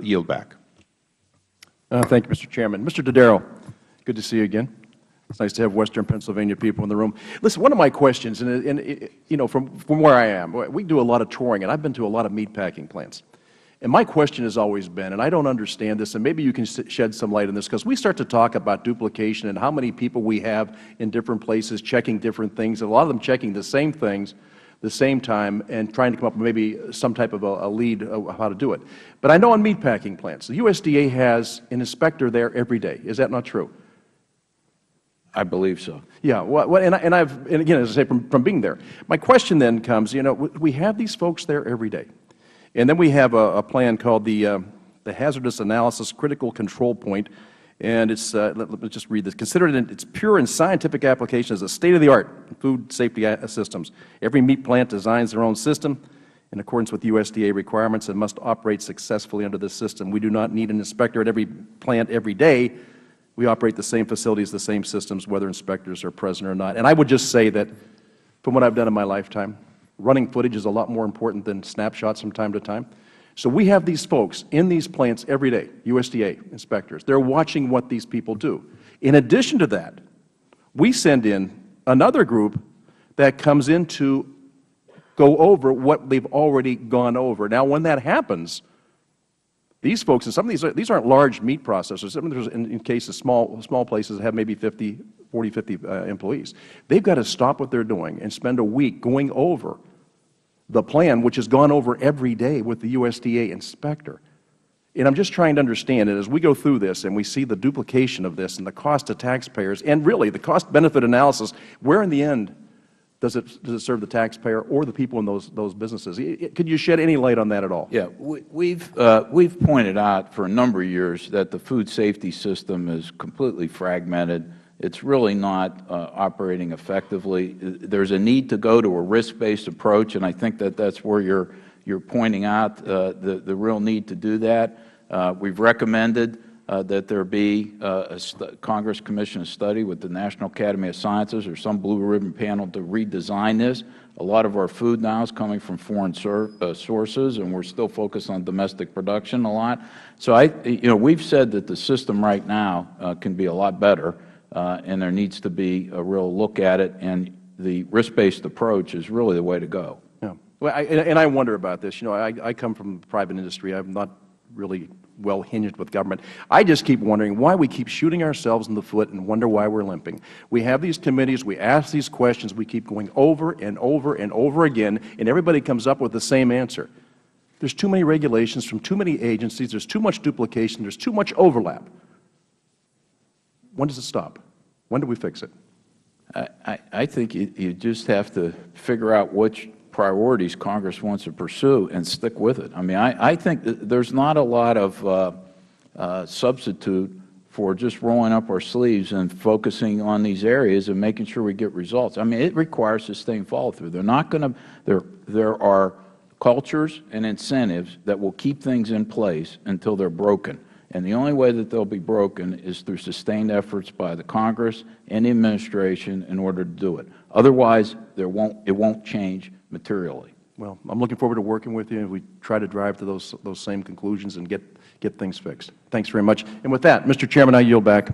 Yield back. Thank you, Mr. Chairman. Mr. Dodaro, good to see you again. It's nice to have Western Pennsylvania people in the room. Listen, one of my questions, and you know, from where I am, we do a lot of touring, and I've been to a lot of meatpacking plants. And my question has always been, and I don't understand this, and maybe you can shed some light on this, because we start to talk about duplication and how many people we have in different places checking different things, and a lot of them checking the same things the same time and trying to come up with maybe some type of a lead of how to do it. But I know in meatpacking plants, the USDA has an inspector there every day. Is that not true? I believe so. Yeah, and again, as I say, from being there, my question then comes, you know, we have these folks there every day, and then we have a plan called the Hazardous Analysis Critical Control Point, and it's let me just read this. Considered in its pure and scientific application as a state-of-the-art food safety systems. Every meat plant designs their own system in accordance with USDA requirements and must operate successfully under this system. We do not need an inspector at every plant every day. We operate the same facilities, the same systems, whether inspectors are present or not. And I would just say that from what I've done in my lifetime, running footage is a lot more important than snapshots from time to time. So we have these folks in these plants every day, USDA inspectors. They're watching what these people do. In addition to that, we send in another group that comes in to go over what they've already gone over. Now, when that happens, these folks, and some of these aren't large meat processors. Some of those, in cases, small places that have maybe 40, 50 employees. They've got to stop what they're doing and spend a week going over the plan, which has gone over every day with the USDA inspector. And I'm just trying to understand it as we go through this and we see the duplication of this and the cost to taxpayers and really the cost-benefit analysis, where in the end does it serve the taxpayer or the people in those businesses? Could you shed any light on that at all? Yeah, we've pointed out for a number of years that the food safety system is completely fragmented. It's really not operating effectively. There's a need to go to a risk-based approach, and I think that that's where you're pointing out the real need to do that. We've recommended that there be Congress commission a study with the National Academy of Sciences or some blue ribbon panel to redesign this. A lot of our food now is coming from foreign sources, and we're still focused on domestic production a lot. So we've said that the system right now can be a lot better, and there needs to be a real look at it, and the risk-based approach is really the way to go. Yeah. Well, and I wonder about this. You know, I come from the private industry. I'm not really well hinged with government. I just keep wondering why we keep shooting ourselves in the foot and wonder why we're limping. We have these committees, we ask these questions, we keep going over and over and over again, and everybody comes up with the same answer. There's too many regulations from too many agencies, there's too much duplication, there's too much overlap. When does it stop? When do we fix it? I think you just have to figure out which priorities Congress wants to pursue and stick with it. I mean, I think that there's not a lot of substitute for just rolling up our sleeves and focusing on these areas and making sure we get results. I mean, it requires sustained follow-through. They're not going to, there are cultures and incentives that will keep things in place until they're broken. And the only way that they'll be broken is through sustained efforts by the Congress and the administration in order to do it. Otherwise, it won't change materially. Well, I'm looking forward to working with you, and we try to drive to those same conclusions and get things fixed. Thanks very much. And with that, Mr. Chairman, I yield back.